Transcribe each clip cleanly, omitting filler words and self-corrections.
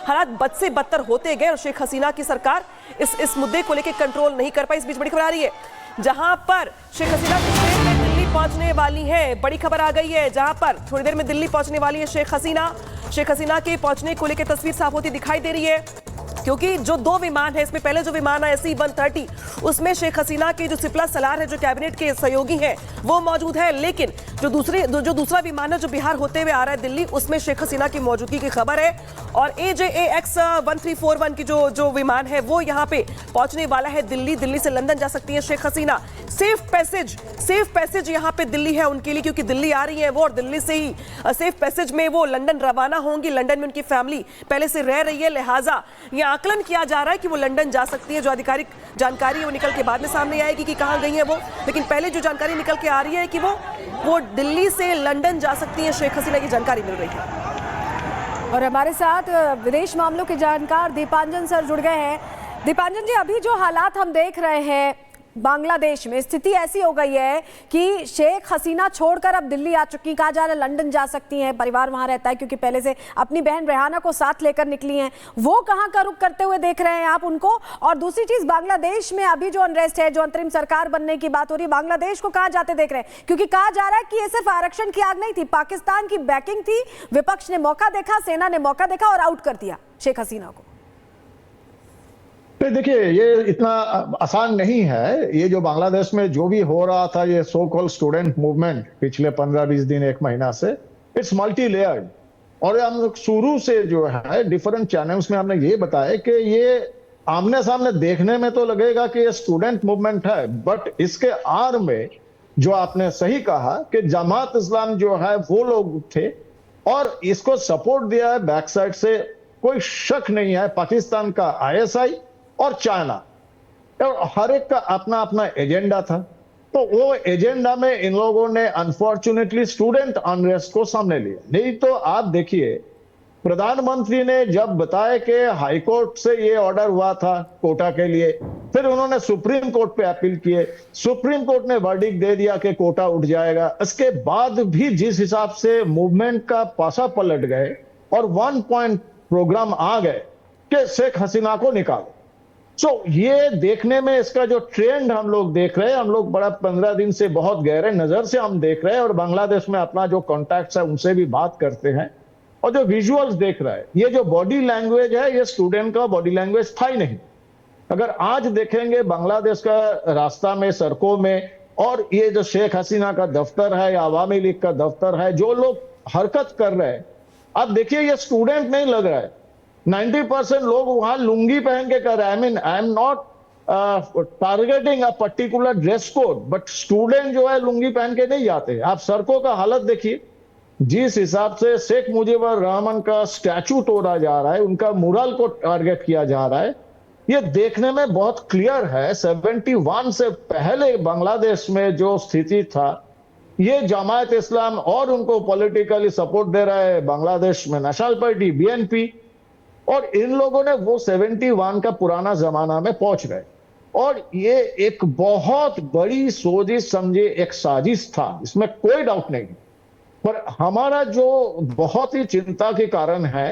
हालात बद से बदतर होते गए और शेख हसीना की सरकार इस मुद्दे को लेकर कंट्रोल नहीं कर पाई। इस बीच बड़ी खबर आ रही है, जहां पर शेख हसीना कुछ देर में दिल्ली पहुंचने वाली है। बड़ी खबर आ गई है, जहां पर थोड़ी देर में दिल्ली पहुंचने वाली है शेख हसीना। शेख हसीना के पहुंचने को लेकर तस्वीर साफ होती दिखाई दे रही है, क्योंकि जो 2 विमान है, इसमें पहले जो विमान है SC-130, उसमें शेख हसीना के जो सिप्ला सलार है, जो कैबिनेट के सहयोगी हैं, वो मौजूद है। लेकिन जो दूसरा विमान है जो बिहार होते हुए आ रहा है दिल्ली, उसमें शेख हसीना की मौजूदगी की खबर है। और AJAX 1341 की जो विमान है वो यहाँ पे पहुंचने वाला है दिल्ली से लंदन जा सकती है शेख हसीना। सेफ पैसेज यहाँ पे दिल्ली है उनके लिए, क्योंकि दिल्ली आ रही है वो, और दिल्ली से ही सेफ पैसेज में वो लंदन रवाना होंगी। लंदन में उनकी फैमिली पहले से रह रही है, लिहाजा ये आकलन किया जा रहा है कि वो लंदन जा सकती है। जो आधिकारिक जानकारी है वो निकल के बाद में सामने आएगी कि कहाँ गई है वो, लेकिन पहले जो जानकारी निकल के आ रही है कि वो दिल्ली से लंदन जा सकती है, शेख हसीना की जानकारी मिल रही है। और हमारे साथ विदेश मामलों के जानकार दीपांजन सर जुड़ गए हैं। दीपांजन जी, अभी जो हालात हम देख रहे हैं बांग्लादेश में, स्थिति ऐसी हो गई है कि शेख हसीना छोड़कर अब दिल्ली आ चुकी, कहा जा रहा है लंदन जा सकती हैं, परिवार वहां रहता है क्योंकि पहले से अपनी बहन रेहाना को साथ लेकर निकली हैं। वो कहां का रुख करते हुए देख रहे हैं आप उनको? और दूसरी चीज, बांग्लादेश में अभी जो अनरेस्ट है, जो अंतरिम सरकार बनने की बात हो रही है, बांग्लादेश को कहां जाते देख रहे हैं? क्योंकि कहा जा रहा है कि ये सिर्फ आरक्षण की आग नहीं थी, पाकिस्तान की बैकिंग थी, विपक्ष ने मौका देखा, सेना ने मौका देखा और आउट कर दिया शेख हसीना को। देखिए, ये इतना आसान नहीं है। ये जो बांग्लादेश में जो भी हो रहा था, ये सो कॉल्ड स्टूडेंट मूवमेंट पिछले 15-20 दिन, 1 महीना से, इट्स मल्टी लेयर्ड। और हम लोग शुरू से जो है डिफरेंट चैनल्स में हमने ये बताया कि ये आमने सामने देखने में तो लगेगा कि ये स्टूडेंट मूवमेंट है, बट इसके आड़ में जो आपने सही कहा कि जमात इस्लाम जो है वो लोग थे, और इसको सपोर्ट दिया है बैक साइड से, कोई शक नहीं है, पाकिस्तान का ISI और चाइना, और हर एक का अपना अपना एजेंडा था। तो वो एजेंडा में इन लोगों ने अनफॉर्चुनेटली स्टूडेंट अनरेस्ट को सामने लिया। नहीं तो आप देखिए, प्रधानमंत्री ने जब बताया कि हाईकोर्ट से ये ऑर्डर हुआ था कोटा के लिए, फिर उन्होंने सुप्रीम कोर्ट पे अपील किए, सुप्रीम कोर्ट ने वर्डिक्ट दे दिया कि कोटा उठ जाएगा। इसके बाद भी जिस हिसाब से मूवमेंट का पासा पलट गए और 1 पॉइंट प्रोग्राम आ गए कि शेख हसीना को निकालो। ये देखने में इसका जो ट्रेंड हम लोग देख रहे हैं, हम लोग बड़ा 15 दिन से बहुत गहरे नजर से हम देख रहे हैं, और बांग्लादेश में अपना जो कॉन्टैक्ट्स है उनसे भी बात करते हैं, और जो विजुअल्स देख रहा है, ये जो बॉडी लैंग्वेज है, ये स्टूडेंट का बॉडी लैंग्वेज था ही नहीं। अगर आज देखेंगे बांग्लादेश का रास्ता में, सड़कों में, और ये जो शेख हसीना का दफ्तर है या अवामी लीग का दफ्तर है, जो लोग हरकत कर रहे हैं, आप देखिए ये स्टूडेंट नहीं लग रहा है। 90% लोग वहां लुंगी पहन के कर रहे हैं। I am not targeting a particular dress code, but student जो है लुंगी पहन के नहीं जाते। आप सड़कों का हालत देखिए, जिस हिसाब से शेख मुजीबुर रहमान का स्टैचू तोड़ा जा रहा है, उनका मुरल को टारगेट किया जा रहा है, ये देखने में बहुत क्लियर है 71 से पहले बांग्लादेश में जो स्थिति था, ये जमात इस्लाम और उनको पॉलिटिकली सपोर्ट दे रहा है बांग्लादेश में नेशनल पार्टी BNP, और इन लोगों ने वो 71 का पुराना जमाना में पहुंच गए। और ये एक बहुत बड़ी सोची समझे एक साजिश था, इसमें कोई डाउट नहीं। पर हमारा जो बहुत ही चिंता के कारण है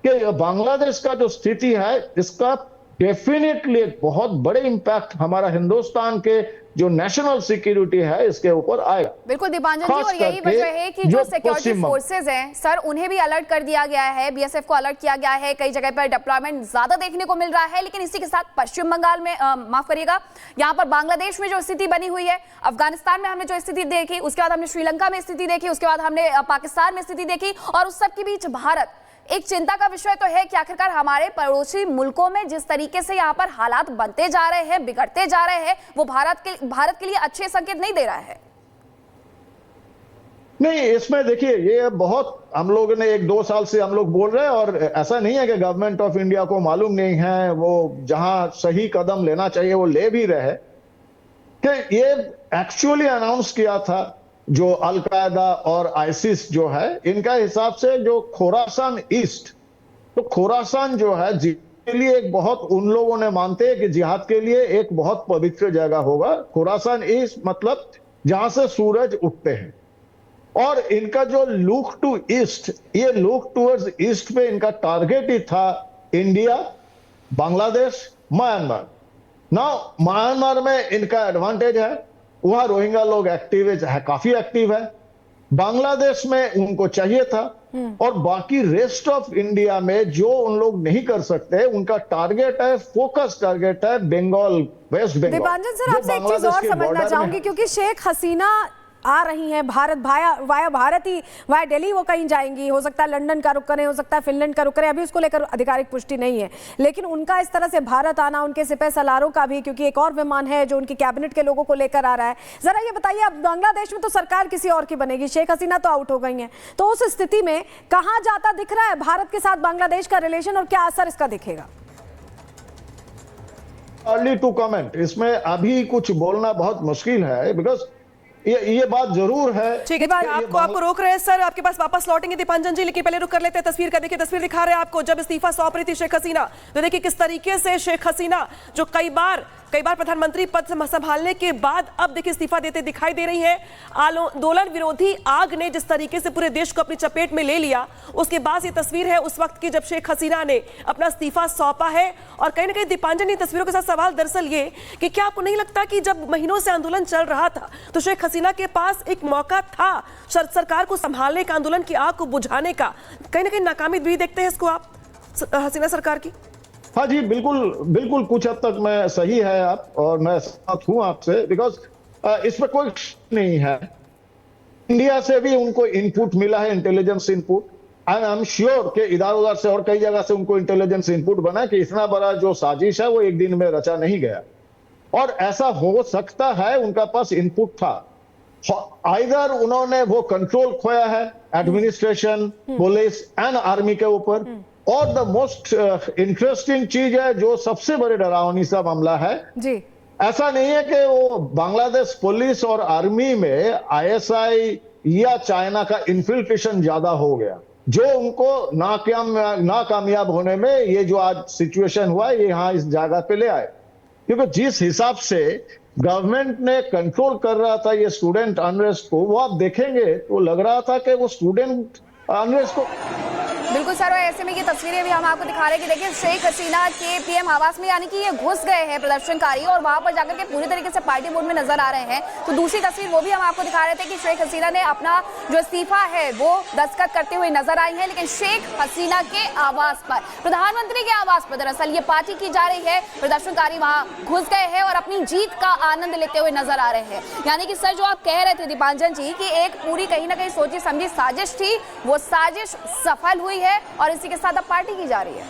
कि बांग्लादेश का जो स्थिति है, इसका डेफिनेटली एक बहुत बड़े इंपैक्ट हमारा हिंदुस्तान के जो नेशनल सिक्योरिटी है इसके ऊपर आएगा। बिल्कुल दीपांजन जी, और यही वजह है कि जो सिक्योरिटी फोर्सेज हैं सर, उन्हें भी अलर्ट कर दिया गया है, BSF को अलर्ट किया गया है, कई जगह पर डिप्लॉयमेंट ज्यादा देखने को मिल रहा है। लेकिन इसी के साथ पश्चिम बंगाल में, माफ करिएगा, यहाँ पर बांग्लादेश में जो स्थिति बनी हुई है, अफगानिस्तान में हमने जो स्थिति देखी, उसके बाद हमने श्रीलंका में स्थिति देखी, उसके बाद हमने पाकिस्तान में स्थिति देखी, और उस सब के बीच भारत एक चिंता का विषय तो है कि आखिरकार हमारे पड़ोसी मुल्कों में जिस तरीके से यहाँ पर हालात बनते जा रहे हैं, बिगड़ते जा रहे हैं, वो भारत के लिए अच्छे संकेत नहीं दे रहा है। नहीं, इसमें देखिए, ये बहुत हम लोगों ने 1-2 साल से हम लोग बोल रहे हैं, और ऐसा नहीं है कि गवर्नमेंट ऑफ इंडिया को मालूम नहीं है, वो जहां सही कदम लेना चाहिए वो ले भी रहे, कि ये एक्चुअली अनाउंस किया था जो अल-कायदा और आईसिस जो है, इनका हिसाब से जो खोरासान ईस्ट, तो खोरासान जो है के लिए एक बहुत, उन लोगों ने मानते हैं कि जिहाद के लिए एक बहुत पवित्र जगह होगा। खोरासान ईस्ट मतलब जहां से सूरज उगते हैं, और इनका जो लुक टू ईस्ट, ये लुक टूवर्ड्स ईस्ट पे इनका टारगेट ही था India, Bangladesh, Myanmar. Now Myanmar में इनका एडवांटेज है, वहां रोहिंग्या लोग एक्टिव है, काफी एक्टिव है। बांग्लादेश में उनको चाहिए था, और बाकी रेस्ट ऑफ इंडिया में जो उन लोग नहीं कर सकते, उनका टारगेट है, फोकस टारगेट है बंगाल, वेस्ट बंगाल। दीपांजन सर, आपसे एक चीज और समझना चाहूंगी, क्योंकि शेख हसीना आ रही हैं भारत, वाया भारत ही, वाया दिल्ली वो कहीं जाएंगी, हो सकता है लंदन का रुख करें, हो सकता है फिनलैंड का रुख करें, अभी उसको लेकर आधिकारिक पुष्टि नहीं है, लेकिन उनका इस तरह से भारत आना, उनके सिपह सलारों का भी, क्योंकि एक और विमान है जो उनकी कैबिनेट के लोगों को लेकर आ रहा है। जरा ये बताइए, अब बांग्लादेश में तो सरकार किसी और की बनेगी, शेख हसीना तो आउट हो गई हैं, तो उस स्थिति में कहाँ जाता दिख रहा है भारत के साथ बांग्लादेश का रिलेशन, और क्या असर इसका दिखेगा? अर्ली टू कमेंट, इसमें अभी कुछ बोलना बहुत मुश्किल है, बिकॉज ये बात जरूर है। ठीक है, आपको रोक रहे हैं सर, आपके पास वापस लौटेंगे दीपांजन जी, लेकिन पहले रुक कर लेते हैं तस्वीर का। देखिए तस्वीर दिखा रहे हैं आपको, जब इस्तीफा सौंप रही थी शेख हसीना, तो देखिए किस तरीके से शेख हसीना, जो कई बार प्रधानमंत्री पद संभालने के बाद अब देखिए इस्तीफा देते दिखाई दे रही है। आंदोलन विरोधी आग ने जिस तरीके से पूरे देश को अपनी चपेट में ले लिया, उसके बाद ये तस्वीर है उस वक्त की जब शेख हसीना ने अपना इस्तीफा सौंपा है। और कहीं ना कहीं दीपांजन, इन तस्वीरों के साथ सवाल दरअसल ये कि क्या आपको नहीं लगता कि जब महीनों से आंदोलन चल रहा था तो शेख हसीना के पास एक मौका था सरकार को संभालने का, आंदोलन की आग को बुझाने का, कहीं ना कहीं नाकामी भी देखते हैं इसको आप हसीना सरकार की? हाँ जी, बिल्कुल कुछ हद तक मैं सही है आप, और मैं सहमत हूं आपसे, बिकॉज इसमें कोई नहीं है। इंडिया से भी उनको इनपुट मिला है, intelligence input, and I am sure कि इधर उधर से और कई जगह से उनको इंटेलिजेंस इनपुट बना कि इतना बड़ा जो साजिश है वो एक दिन में रचा नहीं गया, और ऐसा हो सकता है उनका पास इनपुट था। आइदर उन्होंने वो कंट्रोल खोया है एडमिनिस्ट्रेशन, पुलिस एंड आर्मी के ऊपर, और द मोस्ट इंटरेस्टिंग चीज है, जो सबसे बड़े डरावनी सा मामला है जी, ऐसा नहीं है कि वो बांग्लादेश पुलिस और आर्मी में आईएसआई या चाइना का इन्फिल्ट्रेशन ज्यादा हो गया, जो उनको नाकामयाब होने में ये जो आज सिचुएशन हुआ है, ये यहाँ इस जगह पे ले आए। क्योंकि जिस हिसाब से गवर्नमेंट ने कंट्रोल कर रहा था ये स्टूडेंट अनरेस्ट को, वो आप देखेंगे तो लग रहा था कि वो स्टूडेंट अनरेस्ट को, बिल्कुल सर, और ऐसे में ये तस्वीरें भी हम आपको दिखा रहे हैं कि देखिए शेख हसीना के पीएम आवास में, यानी कि ये घुस गए हैं प्रदर्शनकारी और वहां पर जाकर के पूरी तरीके से पार्टी मोड में नजर आ रहे हैं। तो दूसरी तस्वीर वो भी हम आपको दिखा रहे थे कि शेख हसीना ने अपना जो इस्तीफा है वो दस्तखत करते हुए नजर आई है, लेकिन शेख हसीना के आवास पर, प्रधानमंत्री के आवास पर दरअसल ये पार्टी की जा रही है। प्रदर्शनकारी वहां घुस गए हैं और अपनी जीत का आनंद लेते हुए नजर आ रहे हैं। यानी कि सर, जो आप कह रहे थे दीपांजन जी कि एक पूरी कहीं ना कहीं सोची समझी साजिश थी, वो साजिश सफल हुई है और इसी के साथ अब पार्टी की जा रही है।